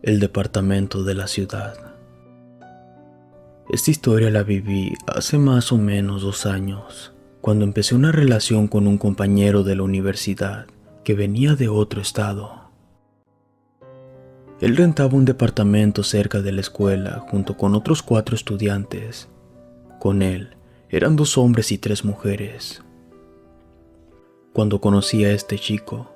El departamento de la ciudad. Esta historia la viví hace más o menos 2 años, cuando empecé una relación con un compañero de la universidad que venía de otro estado. Él rentaba un departamento cerca de la escuela junto con otros 4 estudiantes. Con él eran 2 hombres y 3 mujeres. Cuando conocí a este chico,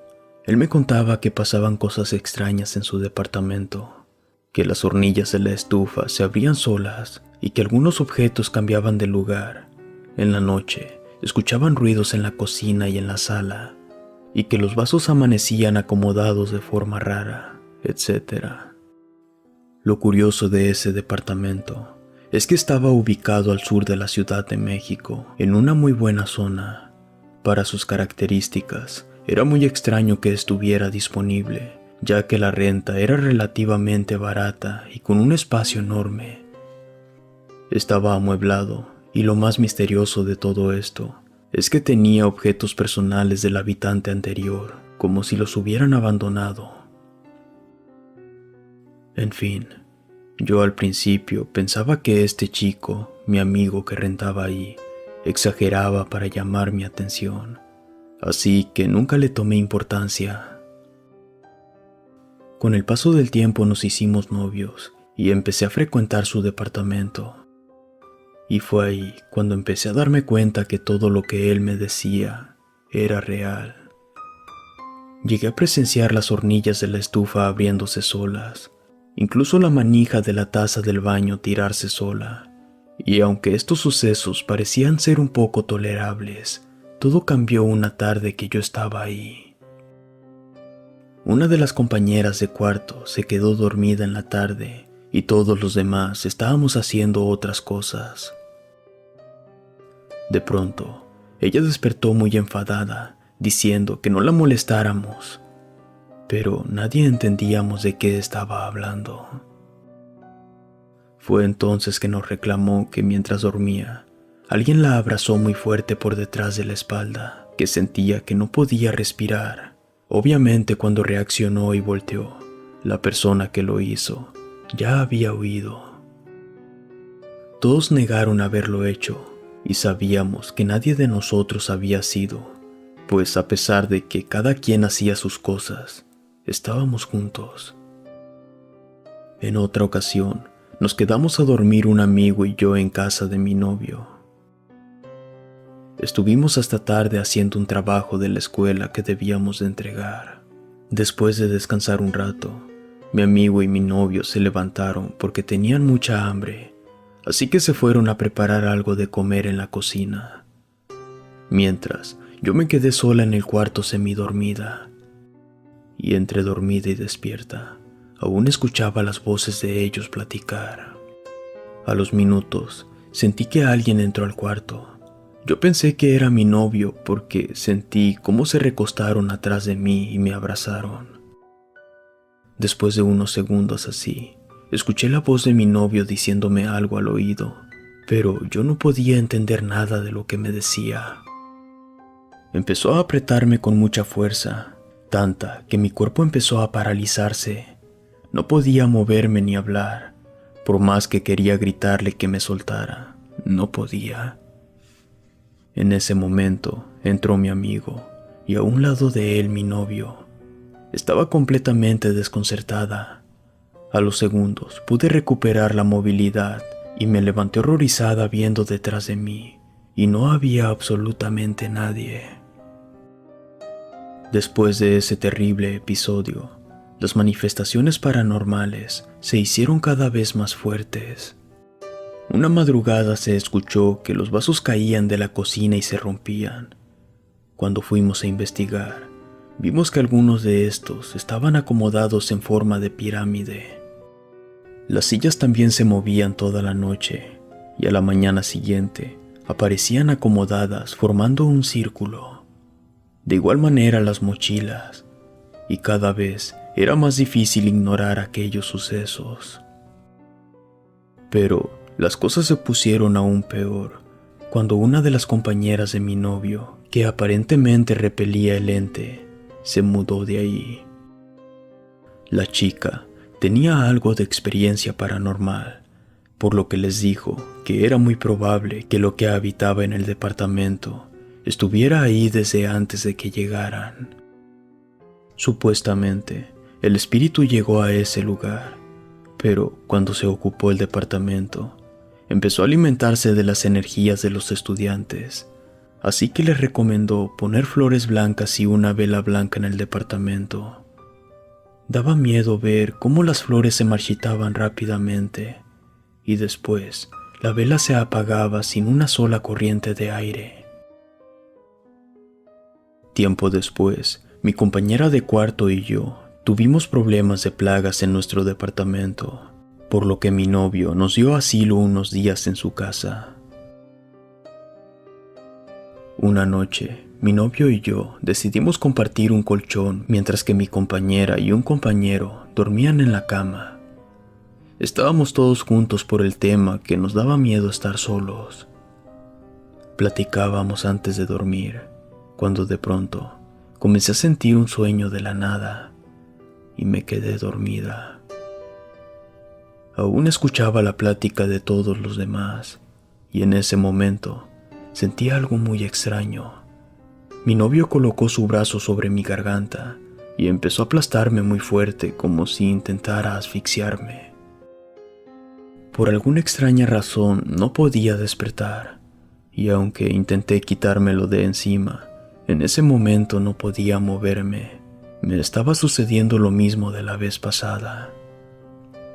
él me contaba que pasaban cosas extrañas en su departamento, que las hornillas de la estufa se abrían solas y que algunos objetos cambiaban de lugar. En la noche, escuchaban ruidos en la cocina y en la sala, y que los vasos amanecían acomodados de forma rara, etc. Lo curioso de ese departamento es que estaba ubicado al sur de la Ciudad de México, en una muy buena zona. Para sus características, era muy extraño que estuviera disponible, ya que la renta era relativamente barata y con un espacio enorme. Estaba amueblado, y lo más misterioso de todo esto es que tenía objetos personales del habitante anterior, como si los hubieran abandonado. En fin, yo al principio pensaba que este chico, mi amigo que rentaba ahí, exageraba para llamar mi atención, así que nunca le tomé importancia. Con el paso del tiempo nos hicimos novios y empecé a frecuentar su departamento. Y fue ahí cuando empecé a darme cuenta que todo lo que él me decía era real. Llegué a presenciar las hornillas de la estufa abriéndose solas, incluso la manija de la taza del baño tirarse sola. Y aunque estos sucesos parecían ser un poco tolerables, todo cambió una tarde que yo estaba ahí. Una de las compañeras de cuarto se quedó dormida en la tarde y todos los demás estábamos haciendo otras cosas. De pronto, ella despertó muy enfadada, diciendo que no la molestáramos, pero nadie entendíamos de qué estaba hablando. Fue entonces que nos reclamó que mientras dormía, alguien la abrazó muy fuerte por detrás de la espalda, que sentía que no podía respirar. Obviamente cuando reaccionó y volteó, la persona que lo hizo ya había huido. Todos negaron haberlo hecho y sabíamos que nadie de nosotros había sido, pues a pesar de que cada quien hacía sus cosas, estábamos juntos. En otra ocasión, nos quedamos a dormir un amigo y yo en casa de mi novio. Estuvimos hasta tarde haciendo un trabajo de la escuela que debíamos de entregar. Después de descansar un rato, mi amigo y mi novio se levantaron porque tenían mucha hambre, así que se fueron a preparar algo de comer en la cocina. Mientras, yo me quedé sola en el cuarto semidormida. Y entre dormida y despierta, aún escuchaba las voces de ellos platicar. A los minutos, sentí que alguien entró al cuarto. Yo pensé que era mi novio porque sentí cómo se recostaron atrás de mí y me abrazaron. Después de unos segundos así, escuché la voz de mi novio diciéndome algo al oído, pero yo no podía entender nada de lo que me decía. Empezó a apretarme con mucha fuerza, tanta que mi cuerpo empezó a paralizarse. No podía moverme ni hablar. Por más que quería gritarle que me soltara, no podía. En ese momento entró mi amigo y a un lado de él mi novio. Estaba completamente desconcertada. A los segundos pude recuperar la movilidad y me levanté horrorizada viendo detrás de mí y no había absolutamente nadie. Después de ese terrible episodio, las manifestaciones paranormales se hicieron cada vez más fuertes. Una madrugada se escuchó que los vasos caían de la cocina y se rompían. Cuando fuimos a investigar, vimos que algunos de estos estaban acomodados en forma de pirámide. Las sillas también se movían toda la noche y a la mañana siguiente aparecían acomodadas formando un círculo. De igual manera las mochilas, y cada vez era más difícil ignorar aquellos sucesos. Pero las cosas se pusieron aún peor cuando una de las compañeras de mi novio, que aparentemente repelía el ente, se mudó de ahí. La chica tenía algo de experiencia paranormal, por lo que les dijo que era muy probable que lo que habitaba en el departamento estuviera ahí desde antes de que llegaran. Supuestamente, el espíritu llegó a ese lugar, pero cuando se ocupó el departamento, empezó a alimentarse de las energías de los estudiantes, así que les recomendó poner flores blancas y una vela blanca en el departamento. Daba miedo ver cómo las flores se marchitaban rápidamente y después la vela se apagaba sin una sola corriente de aire. Tiempo después, mi compañera de cuarto y yo tuvimos problemas de plagas en nuestro departamento, por lo que mi novio nos dio asilo unos días en su casa. Una noche, mi novio y yo decidimos compartir un colchón mientras que mi compañera y un compañero dormían en la cama. Estábamos todos juntos por el tema que nos daba miedo estar solos. Platicábamos antes de dormir, cuando de pronto comencé a sentir un sueño de la nada y me quedé dormida. Aún escuchaba la plática de todos los demás y en ese momento sentí algo muy extraño. Mi novio colocó su brazo sobre mi garganta y empezó a aplastarme muy fuerte como si intentara asfixiarme. Por alguna extraña razón no podía despertar y aunque intenté quitármelo de encima, en ese momento no podía moverme. Me estaba sucediendo lo mismo de la vez pasada.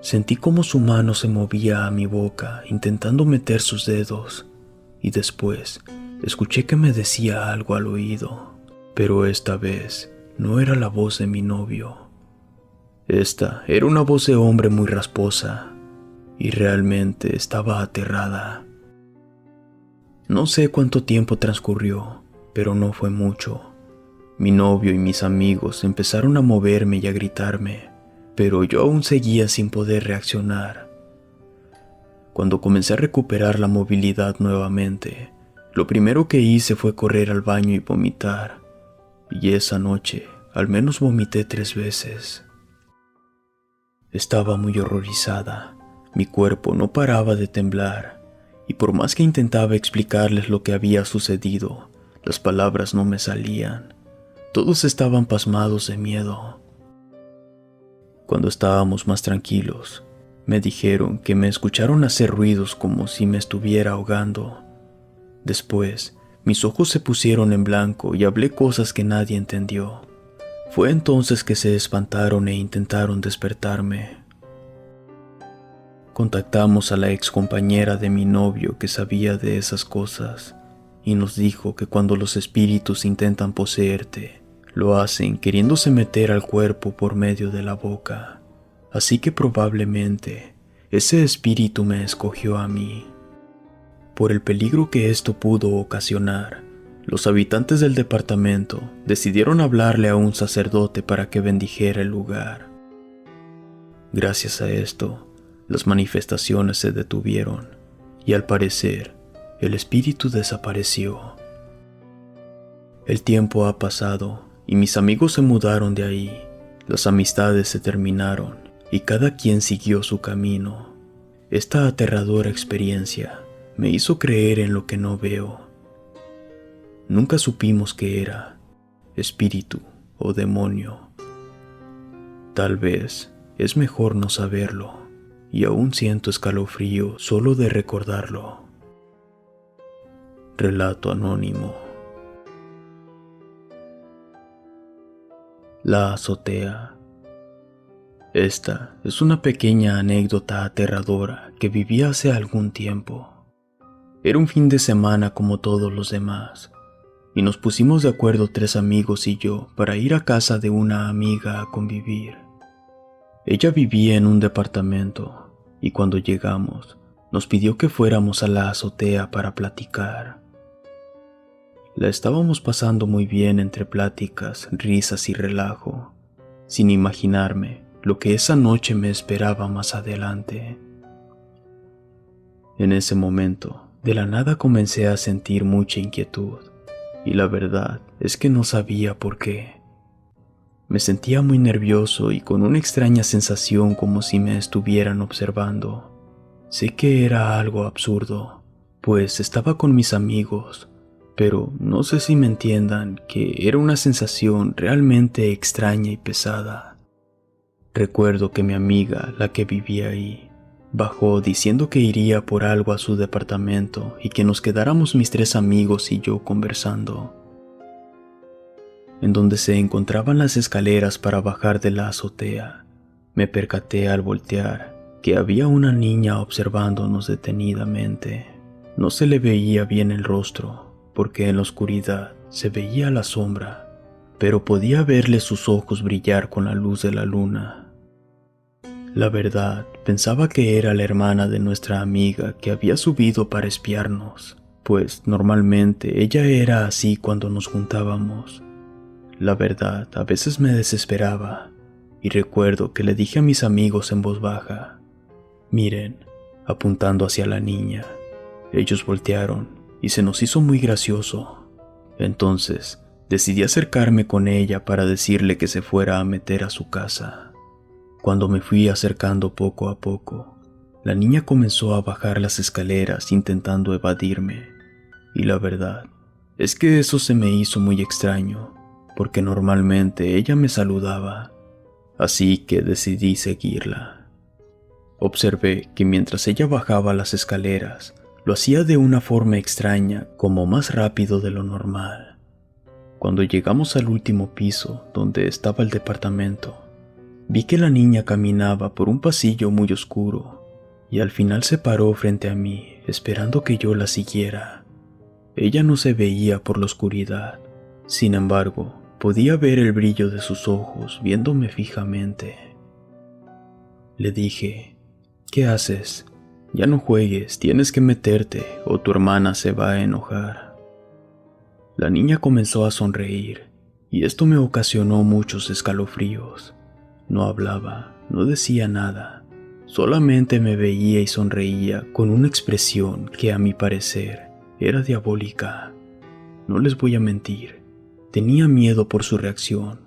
Sentí como su mano se movía a mi boca intentando meter sus dedos y después escuché que me decía algo al oído, pero esta vez no era la voz de mi novio. Esta era una voz de hombre muy rasposa y realmente estaba aterrada. No sé cuánto tiempo transcurrió, pero no fue mucho. Mi novio y mis amigos empezaron a moverme y a gritarme, pero yo aún seguía sin poder reaccionar. Cuando comencé a recuperar la movilidad nuevamente, lo primero que hice fue correr al baño y vomitar, y esa noche al menos vomité 3 veces. Estaba muy horrorizada, mi cuerpo no paraba de temblar, y por más que intentaba explicarles lo que había sucedido, las palabras no me salían. Todos estaban pasmados de miedo. Cuando estábamos más tranquilos, me dijeron que me escucharon hacer ruidos como si me estuviera ahogando. Después, mis ojos se pusieron en blanco y hablé cosas que nadie entendió. Fue entonces que se espantaron e intentaron despertarme. Contactamos a la ex compañera de mi novio que sabía de esas cosas y nos dijo que cuando los espíritus intentan poseerte, lo hacen queriéndose meter al cuerpo por medio de la boca. Así que probablemente ese espíritu me escogió a mí. Por el peligro que esto pudo ocasionar, los habitantes del departamento decidieron hablarle a un sacerdote para que bendijera el lugar. Gracias a esto, las manifestaciones se detuvieron y al parecer, el espíritu desapareció. El tiempo ha pasado y mis amigos se mudaron de ahí. Las amistades se terminaron y cada quien siguió su camino. Esta aterradora experiencia me hizo creer en lo que no veo. Nunca supimos qué era, espíritu o demonio. Tal vez es mejor no saberlo, y aún siento escalofrío solo de recordarlo. Relato anónimo. La azotea. Esta es una pequeña anécdota aterradora que viví hace algún tiempo. Era un fin de semana como todos los demás, y nos pusimos de acuerdo 3 amigos y yo para ir a casa de una amiga a convivir. Ella vivía en un departamento, y cuando llegamos, nos pidió que fuéramos a la azotea para platicar. La estábamos pasando muy bien entre pláticas, risas y relajo, sin imaginarme lo que esa noche me esperaba más adelante. En ese momento, de la nada comencé a sentir mucha inquietud, y la verdad es que no sabía por qué. Me sentía muy nervioso y con una extraña sensación como si me estuvieran observando. Sé que era algo absurdo, pues estaba con mis amigos, pero no sé si me entiendan que era una sensación realmente extraña y pesada. Recuerdo que mi amiga, la que vivía ahí, bajó diciendo que iría por algo a su departamento y que nos quedáramos mis 3 amigos y yo conversando. En donde se encontraban las escaleras para bajar de la azotea, me percaté al voltear que había una niña observándonos detenidamente. No se le veía bien el rostro, porque en la oscuridad se veía la sombra, pero podía verle sus ojos brillar con la luz de la luna. La verdad, pensaba que era la hermana de nuestra amiga que había subido para espiarnos, pues normalmente ella era así cuando nos juntábamos. La verdad, a veces me desesperaba, y recuerdo que le dije a mis amigos en voz baja: «Miren», apuntando hacia la niña. Ellos voltearon, y se nos hizo muy gracioso. Entonces, decidí acercarme con ella para decirle que se fuera a meter a su casa. Cuando me fui acercando poco a poco, la niña comenzó a bajar las escaleras intentando evadirme, y la verdad es que eso se me hizo muy extraño, porque normalmente ella me saludaba, así que decidí seguirla. Observé que mientras ella bajaba las escaleras, lo hacía de una forma extraña, como más rápido de lo normal. Cuando llegamos al último piso, donde estaba el departamento, vi que la niña caminaba por un pasillo muy oscuro, y al final se paró frente a mí, esperando que yo la siguiera. Ella no se veía por la oscuridad, sin embargo, podía ver el brillo de sus ojos viéndome fijamente. Le dije: «¿Qué haces? Ya no juegues, tienes que meterte o tu hermana se va a enojar». La niña comenzó a sonreír, y esto me ocasionó muchos escalofríos. No hablaba, no decía nada, solamente me veía y sonreía con una expresión que a mi parecer era diabólica. No les voy a mentir, tenía miedo por su reacción,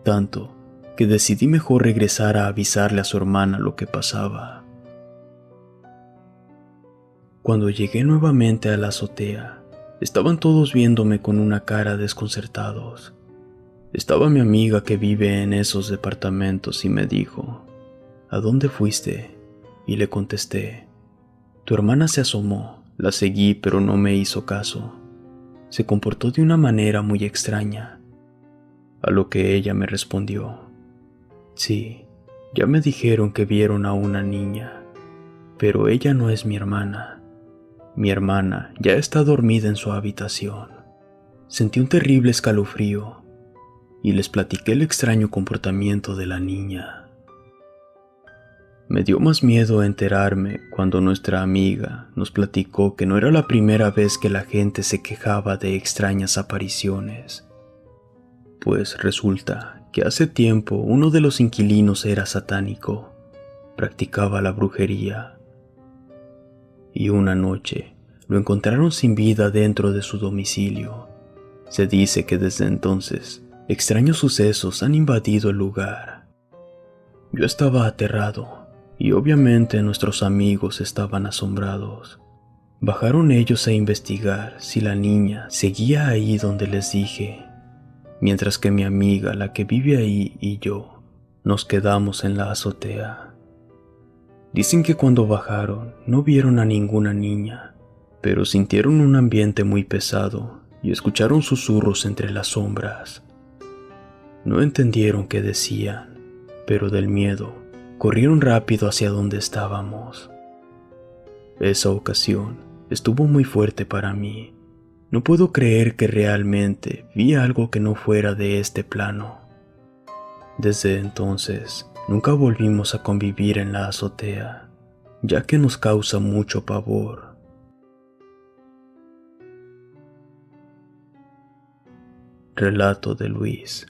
tanto que decidí mejor regresar a avisarle a su hermana lo que pasaba. Cuando llegué nuevamente a la azotea, estaban todos viéndome con una cara desconcertados. Estaba mi amiga que vive en esos departamentos y me dijo: «¿A dónde fuiste?», y le contesté. «Tu hermana se asomó», la seguí pero no me hizo caso. Se comportó de una manera muy extraña, a lo que ella me respondió: «Sí, ya me dijeron que vieron a una niña, pero ella no es mi hermana. Mi hermana ya está dormida en su habitación». Sentí un terrible escalofrío y les platiqué el extraño comportamiento de la niña. Me dio más miedo enterarme cuando nuestra amiga nos platicó que no era la primera vez que la gente se quejaba de extrañas apariciones. Pues resulta que hace tiempo uno de los inquilinos era satánico, practicaba la brujería, y una noche lo encontraron sin vida dentro de su domicilio. Se dice que desde entonces extraños sucesos han invadido el lugar. Yo estaba aterrado y obviamente nuestros amigos estaban asombrados. Bajaron ellos a investigar si la niña seguía ahí donde les dije, mientras que mi amiga, la que vive ahí, y yo nos quedamos en la azotea. Dicen que cuando bajaron no vieron a ninguna niña, pero sintieron un ambiente muy pesado y escucharon susurros entre las sombras. No entendieron qué decían, pero del miedo corrieron rápido hacia donde estábamos. Esa ocasión estuvo muy fuerte para mí. No puedo creer que realmente vi algo que no fuera de este plano. Desde entonces, nunca volvimos a convivir en la azotea, ya que nos causa mucho pavor. Relato de Luis.